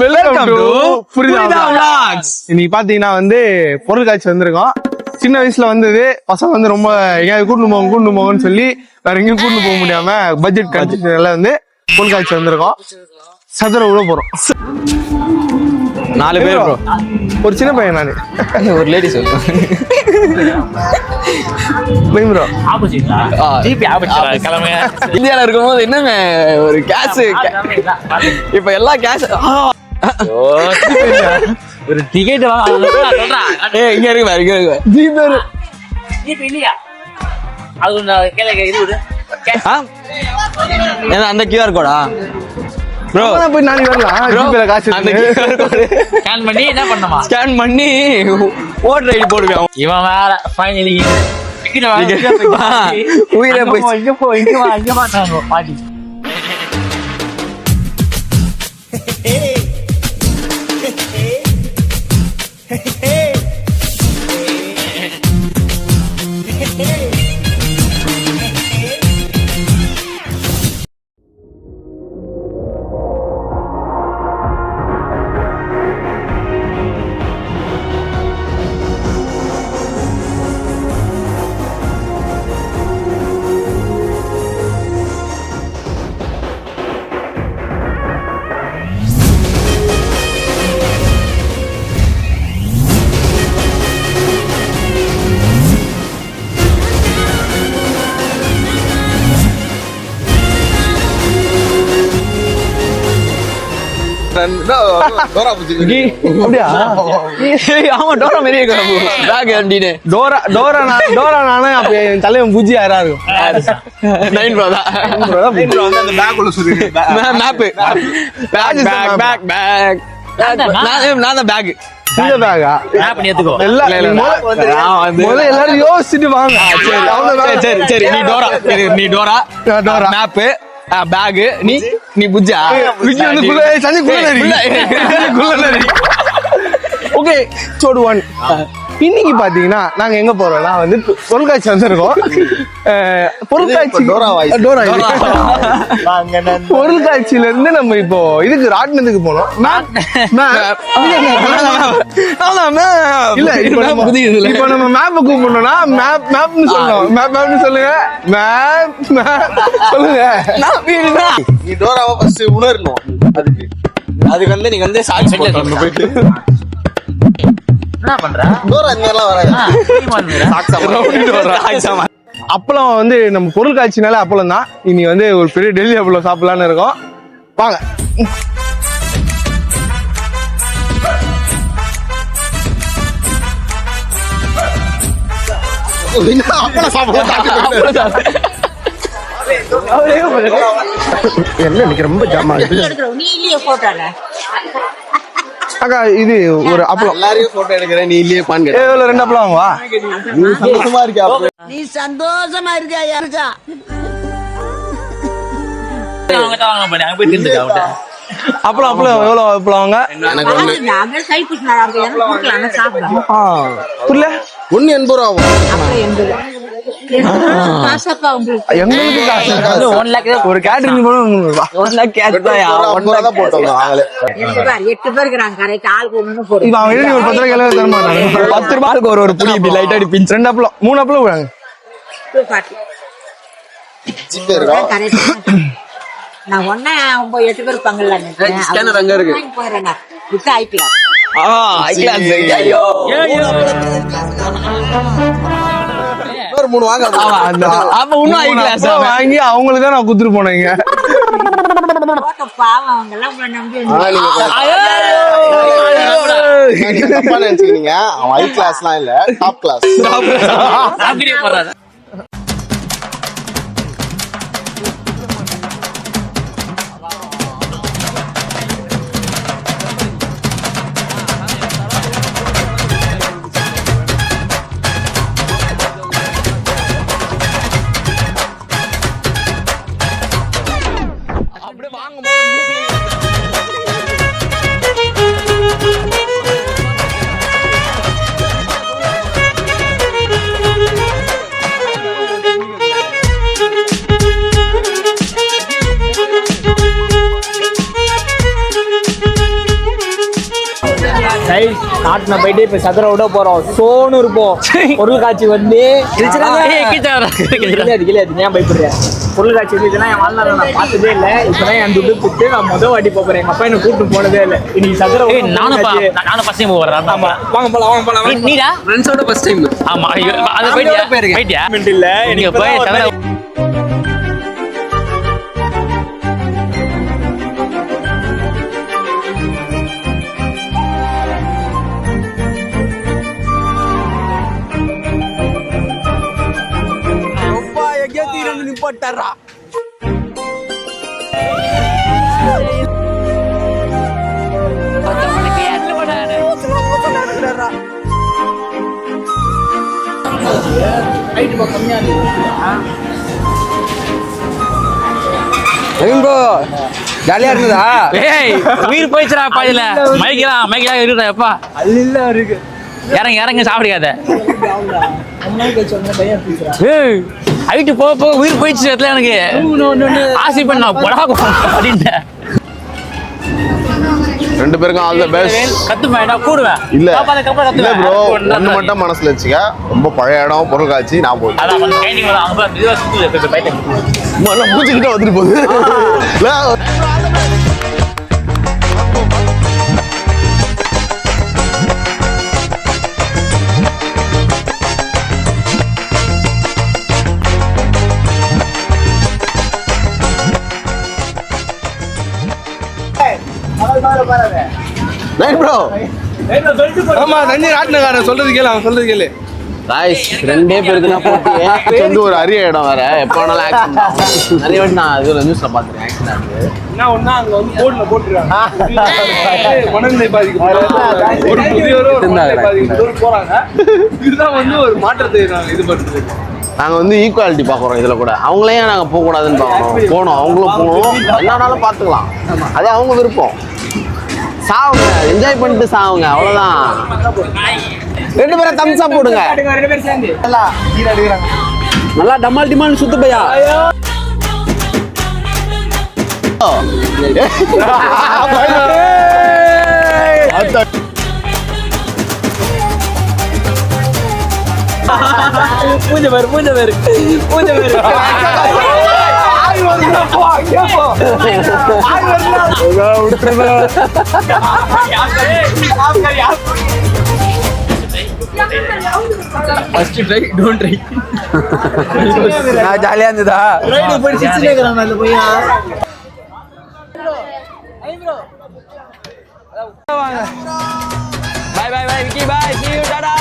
Welcome to புரியுதா vlogs. இன்னைக்கு பாத்தீங்கன்னா வந்து பொருட்காட்சி வந்திருக்கோம். சின்ன வயசுல வந்தது பசங்க வந்து ரொம்ப எங்கேயாவது கூட்டு போங்கன்னு சொல்லி வேற எங்கேயும் கூட்டு போக முடியாம பட்ஜெட் கண்டிஷன்ல வந்து பொருட்காட்சி வந்திருக்கோம். சதுர உள்ள போறோம். 4 பேர் ப்ரோ. ஒரு சின்ன பையன் நானு, ஒரு லேடிஸ் ப்ரோ. இந்தியால இருக்கும்போது என்னங்க ஒரு கேஷ், இப்ப எல்லாம் கேஷ். ஒரு டிக்கெட் இங்க இருக்கு பாரு, இங்க இருக்கு ஜிபே இல்லையா? அது ஏன்னா அந்த கியூஆர் கோடா ப்ரோ? போய் நாளைக்கு வரலாம். ஜிபேல காசு ஸ்கேன் பண்ணி என்ன பண்ணமா? ஸ்கேன் பண்ணி ஓட்டர் ஐடி போடுவேன். இவன் வேற ஃபைனலி உயிரே போய் இங்க மாட்டாங்க பாட்டி. தலைவன் பூஜ்ஜி யாரா இருக்கும். எல்லாரும் யோசிச்சுட்டு வாங்க. சரி, நீ டோரா மேப்பு பேக், நீ புஜ்ஜா ஓகே. சோடு ஒன். இன்னைக்கு பாத்தீங்கன்னா நாங்க எங்க போறோம்னா வந்து பொருட்காட்சி வந்திருக்கோம். பொருட்காட்சியில இருந்து நம்ம இப்போ இதுக்கு ராட்னத்துக்கு போனோம். இல்ல இப்போ நம்ம மேப் கூப்பிடணும்னா மேப்னு சொல்லணும். மேப்னு சொல்லுங்க. சொல்லுங்க. நீ டோராவை ஃபர்ஸ்ட் உணரணும். அதுக்கு வந்து நீங்க வந்து சாட்சி போயிட்டு என்ன பண்ற? டோரா இந்த மாதிரிலாம் வராது. அப்பளம் வந்து நம்ம பொருட்காட்சினால அப்பளம் தான். இனி வந்து ஒரு பெரிய டெல்லி அப்பளம் சாப்பிடலான்னு இருக்கோம். வாங்க. என்ன எனக்கு ரொம்ப ஜாமா அக்கா. இது ஒரு அப்பளம். எல்லாரையும் போட்டோ எடுக்கிறேன். நீ இல்லையே பான் கேட்ட. எவ்வளவு 2 அப்பளம் வாங்குவா? நீ சந்தோஷமா இருக்கியா? நீ சந்தோஷமா இருக்கியா? யாருச்சா அப்பளம் எவ்வளவு அப்பளம் வாங்க? எனக்கு ஒண்ணு புரியல. 180 ரூபா ஆகும். எங்களுக்கு காசு ஒரு கேட்டரிங் போனா 1 லாக் கேட்ச் தான். 1 தான் போட்டோம். நாங்களே 8 பேர் இருக்காங்க. கரெக்ட் ஆளுக்கு ஒண்ணு போடு. இவன் அவன் எழுதி ஒரு 10 ரூபாய் தர மாட்டாங்க. 10 ரூபாய்க்கு ஒரு புடி இப்படி லைட் அடி பிஞ்ச். 2 அப்பளம் 3 அப்பளம் விடாங்க. ஜிபே இருக்கா? நான் ஒண்ணா 8 பேர் இருப்பாங்கல்ல. ஸ்கேனர் அங்க இருக்கு. போறேன் with eye glass. Eye glass. ஐயோ ஒரு 3 வாங்க. அப்ப இன்னும் ஐ கிளாஸ் வாங்கி அவங்களுக்கு தான் நான் குடுத்துட்டு போனேங்க. பாவம் அவங்க எல்லாம் உங்களை நம்பி தப்பா நினைச்சுக்கிறீங்க. அவன் ஐ கிளாஸ்லாம் இல்ல, டாப் கிளாஸ். நாட்டுல போயிட்டு இப்ப சதுர விட போறோம் சோனு இருப்போம் பொருள் காட்சி வந்து ஏன் பயப்படுறேன் பொருள் காட்சி வந்து இதெல்லாம் என் வாழ்நாள் நான் பார்த்ததே இல்ல இப்பதான் என் துட்டு கொடுத்து நான் முதல் வாட்டி போறேன் எங்க அப்பா என்ன கூப்பிட்டு போனதே இல்ல இன்னைக்கு சதுர நானும் ஃபர்ஸ்ட் டைம் போறேன் ஆமா வாங்க போலாம் நீடா ஃப்ரெண்ட்ஸோட ஃபர்ஸ்ட் டைம் ஆமா அது போயிட்டியா இல்ல நீங்க போய் சதுர நிப்பாட்டாரா ப்ரோ ஜாலியா இருந்ததா? ஏய் உயிர் போயிடுச்சுடா பாதியில மைக்கெல்லாம் இருக்குடா எப்பா அல்ல இருக்கு இறங்க சாப்பிடாத ஏய் ஹைட்டு போக போக உயிர் போயிடுச்சு இடத்துல எனக்கு ஆசை பண்ண போடா அப்படின்னு ரெண்டு பேருக்கும் ஆல் தி பெஸ்ட். கத்துப்பேன் கூடுவேன் இல்ல கத்துவேன் இல்ல ப்ரோ ஒண்ணு மட்டும் மனசுல வச்சுக்க, ரொம்ப பழைய இடம் பொருள் காட்சி நான் போய் அதான் கைனிங் அங்க மெதுவா சுத்து பைத்தியம் மூச்சுக்கிட்டே வந்துட்டு போகுது. ப்ரோ ஆமா தண்ணி ராட்டினக்காரன் சொல்றது கேளு, அவன் சொல்றது கேளு. காய்ஸ் ரெண்டே பேருக்கு நான் போட்டு வந்து ஒரு அரிய இடம் வேற, எப்போ வேணாலும் ஆக்சிடென்ட் நிறைய வாட்டி நான் இதுல நியூஸ்ல பாத்துறேன் ஆக்சிடென்ட். என்ன ஒண்ணா அங்க வந்து போர்டுல போட்டுருக்காங்க மனநிலை பாதிக்கப்பட்ட ஒரு முதியோரும் மனநிலை பாதிக்கப்பட்டோர் போறாங்க. இதுதான் வந்து ஒரு மாற்றத்தை நாங்க இது பண்றது. நாங்க வந்து ஈக்குவாலிட்டி பாக்குறோம் இதுல கூட. அவங்களையும் நாங்க போக கூடாதுன்னு பாக்கணும், போனோம் அவங்களும் போகணும், என்னன்னாலும் பாத்துக்கலாம், அது அவங்க விருப்பம். சாவுங்க, என்ஜாய் பண்ணிட்டு சாவுங்க, அவ்வளவுதான். ரெண்டு பேரும் தம்ஸ் அப் போடுங்க. நல்லா டமால் டிமால் சுத்து பையா. பூஜை பேரு ஃபர்ஸ்ட் ட்ரை டோன்ட் ட்ரை. நான் ஜாலியா இருந்ததா? பாய் விக்கி பாய் see you டாடா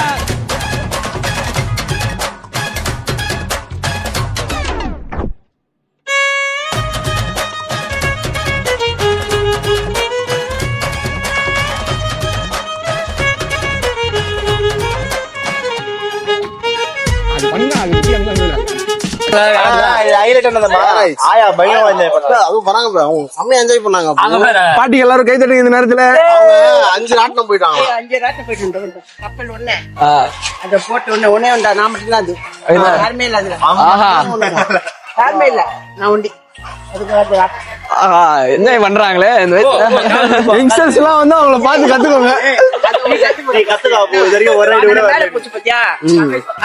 பாட்டி எல்லாரும் கை தட்டுங்க இந்த நேரத்துல. 5 ராட்டினம் போயிட்டாங்க. 5 ராட்டம் போயிட்டு கப்பல் ஒண்ணு அதை போட்டு ஒன்னே உண்டா, நான் மட்டும் தான். அது யாருமே இல்ல அதுல, யாருமே இல்ல, நான் உண்டி. என்ஜாய் பண்றாங்களே யங்ஸ்டர்ஸ் எல்லாம் வந்து அவங்கள பார்த்து கத்துக்கோங்க.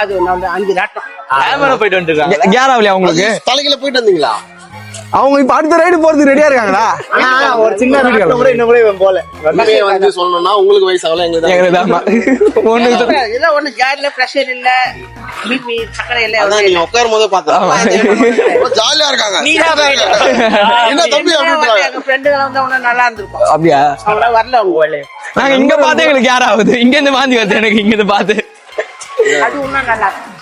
அது 5 ராட்டம் கேமரா போயிட்டு வந்துருக்காங்க. கேராவில அவங்களுக்கு தலையில போயிட்டு வந்தீங்களா? அவங்க இப்ப அடுத்த ரைடு போறதுக்கு ரெடியா இருக்காங்களா? ஒரு சின்ன வீடியோ போல வந்து சொல்லணும்னா உங்களுக்கு வயசு ஆகல, எங்களுக்கு ஒண்ணு ஜாலியில பிரஷர் இல்ல, பிபி சக்கரை இல்ல. நீங்க உட்காரும் போதே பார்த்தா ஜாலியா இருக்காங்க. என்ன தம்பி எங்க ஃப்ரெண்டுகள் வந்து ஒண்ணு நல்லா இருந்திருக்கும். அப்படியா? அவங்க வரல, அவங்க வேலை நாங்க இங்க பார்த்தே எங்களுக்கு யார் ஆகுது, இங்க இருந்து வாந்தி வருது எனக்கு இங்க இருந்து பார்த்து. அது இன்னும் நல்லா இருக்கும்.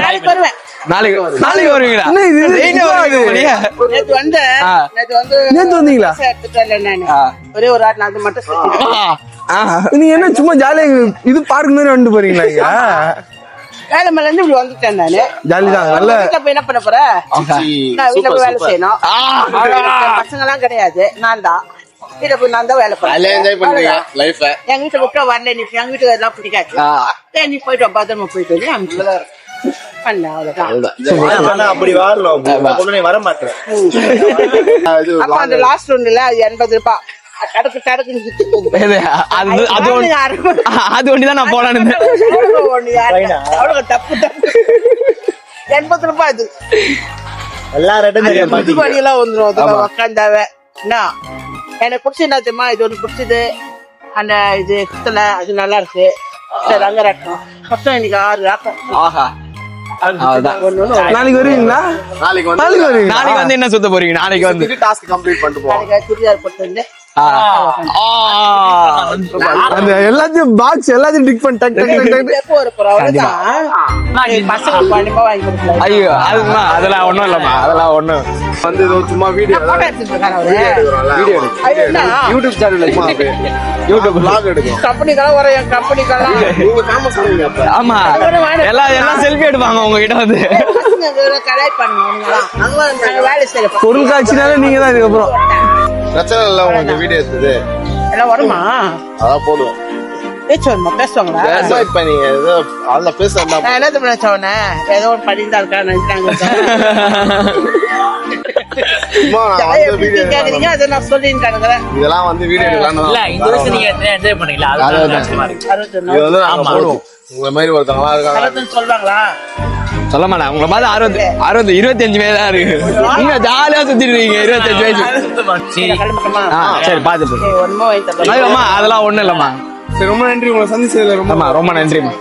நாளைக்கு வருவேன். நாளைக்கு வருவீங்களா? நேத்து வந்தீங்களா? எடுத்துட்டு நானு ஒரே ஒரு ஆட் அது மட்டும். நீங்க என்ன சும்மா ஜாலியா இது பார்க் மாதிரி வந்துட்டு போறீங்களா? இங்க வேலை மேல இருந்து இப்படி வந்துட்டேன் நானு. ஜாலி தான். நல்ல வீட்டுல போய் என்ன பண்ண போறேன்? நான் வீட்டுல போய் வேலை செய்யணும். பசங்க எல்லாம் கிடையாது, நான் தான் வீட்டுல போய் நான் தான் வேலை பண்ணேன். எங்க வீட்டுல விட்டா வரல, நீ எங்க வீட்டுக்கு எல்லாம் பிடிக்காது, நீ போயிட்டு பத்திரமா போயிட்டு வந்து அனுப்பிச்சுதான் பண்ண, அவ்வளவுதான். அப்படி வரணும் வர மாட்டேன். அப்ப அந்த லாஸ்ட் ஒண்ணுல அது 80 ரூபாய் கடக்கு கடக்குன்னு சுத்திட்டு இருக்கு. இது, அது ஒண்டி தான் நான் போலான்னு இருந்தேன். அவ்வளவு தப்பு தப்பு. 80 ரூபாய் அது. எல்லாம் ரெண்டு புது வழியெல்லாம் வந்துடும். அதெல்லாம் உக்காந்தாவே என்ன எனக்கு பிடிச்சது என்ன தெரியுமா? இது ஒண்ணு பிடிச்சது. அந்த இது குத்தல அது நல்லா இருக்கு. ரங்கராட்டம் மொத்தம் இன்னைக்கு 6 ராட்டம். ஆஹா அவ்வளவுதான். நாளைக்கு வருவீங்களா? நாளைக்கு வந்து நாளைக்கு வருவீங்க. நாளைக்கு வந்து என்ன சுத்த போறீங்க? நாளைக்கு வந்து டாஸ்க் கம்ப்ளீட் பண்ணிட்டு போவோம். நாளைக்கு சுடிதார் போட்டு வந்து அந்த எல்லாத்தையும் பாக்ஸ் எல்லாத்தையும் டிக் பண்ணி டக் டக் டக் டக். எப்போ வர போறோம்? அவ்வளவுதான். பசங்களுக்கு கண்டிப்பா வாங்கி கொடுக்கலாம். ஐயோ அதுமா அதெல்லாம் ஒண்ணும் இல்லம்மா, அதெல்லாம் ஒண்ணும். வந்து இது சும்மா வீடியோ போட்டோ எடுத்துட்டு இருக்காரு அவரு. வீடியோ அது என்ன? யூடியூப் சேனல்ல சும்மா அப்படியே யூடியூப் vlog எடுக்கும். கம்பெனிக்கெல்லாம் வர என் கம்பெனிக்கெல்லாம் நீங்க ஃபேமஸ் பண்ணுவீங்க அப்ப. ஆமா எல்லாம் செல்ஃபி எடுப்பாங்க உங்ககிட்ட வந்து. பசங்க கலாய் பண்ணுவாங்களா? நாங்க வேலை செய்யறோம். பொருள் காட்சினால நீங்க தான் இதுக்கப்புறம் பிரச்சனை இல்ல, உங்களுக்கு வீடியோ எடுத்தது எல்லாம் வருமா? அதான் போடுவோம். பேசுவாங்க பேசுவாங்களா? இப்ப நீங்க ஏதோ அதுல பேசுறதா நான் என்ன தப்பு நினைச்சவனே? ஏதோ ஒரு படிந்தா இருக்கா நினைச்சாங்க. சும்மா நான் வந்து வீடியோ கேக்குறீங்க அதை நான் சொல்லின்னு கிடக்குறேன். இதெல்லாம் வந்து வீடியோ எடுக்கலாம். இல்ல இந்த வருஷம் நீங்க என்ஜாய் பண்ணீங்களா? அது கஷ்டமா இருக்கு. 61 இது வந்து நாங்க போடுவோம். உங்களை மாதிரி ஒருத்தவங்களா இருக்காங்க. 61 சொல்றாங்களா? சொல்ல மாட்டேன் உங்களை பார்த்து 60 25 வயசு தான் இருக்கு. நீங்க ஜாலியா சுத்திட்டு இருக்கீங்க 25 வயசு. சரி கிளம்பட்டுமா? சரி பாத்து ஒன்னும் வாங்கி தரேன். அம்மா அதெல்லாம் ஒண்ணும் இல்லம்மா. சரி, ரொம்ப நன்றி உங்களை சந்திச்சதுல ரொம்ப. ஆமா ரொம்ப நன்றிம்மா.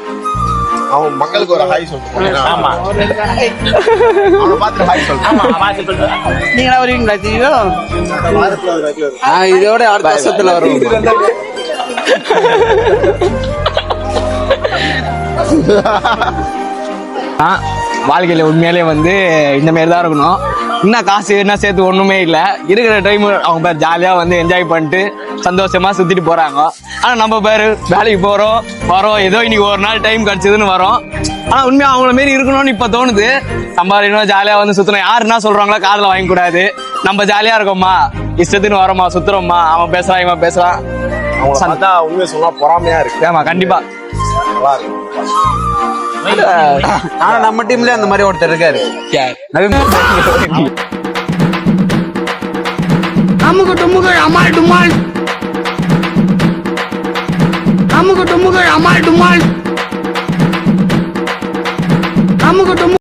அவங்க மக்களுக்கு ஒரு ஹாய் சொல்லிட்டு ஆமா அவனை பார்த்து ஹாய் சொல்லிட்டு நீங்களா வருவீங்களா தெரியும்? இதோட அடுத்த வருஷத்துல வரும். வாழ்க்கையில உண்மையாலே வந்து இந்த மாதிரி தான் இருக்கணும். இன்னும் காசு என்ன சேர்த்து ஒண்ணுமே இல்லை. இருக்கிற டைம் அவங்க பேர் ஜாலியா வந்து என்ஜாய் பண்ணிட்டு சந்தோஷமா சுத்திட்டு போறாங்க. ஆனா நம்ம பேரு வேலைக்கு போறோம் வரோம், ஏதோ இன்னைக்கு ஒரு நாள் டைம் கிடைச்சதுன்னு வரோம். ஆனா உண்மையா அவங்கள மாரி இருக்கணும்னு இப்ப தோணுது. சம்பாதிக்கணும், ஜாலியா வந்து சுத்தணும். யாரு என்ன சொல்றாங்களோ காதுல வாங்க கூடாது. நம்ம ஜாலியா இருக்கோம்மா, இஷ்டத்துன்னு வரோமா, சுத்துறோம்மா. அவன் பேசுறான் இவன் பேசுறான். அவங்க பார்த்தா உண்மையை சொன்னா பொறாமையா இருக்கு. ஆமா கண்டிப்பா. நல்லா இருக்கு. ஆனா நம்ம டீம்ல அந்த மாதிரி ஒருத்தர் இருக்காரு. அமுக டுமுகள் அமால் டுமால், அமுக டுமுகள் அமால் டுமால், அமுக டுமு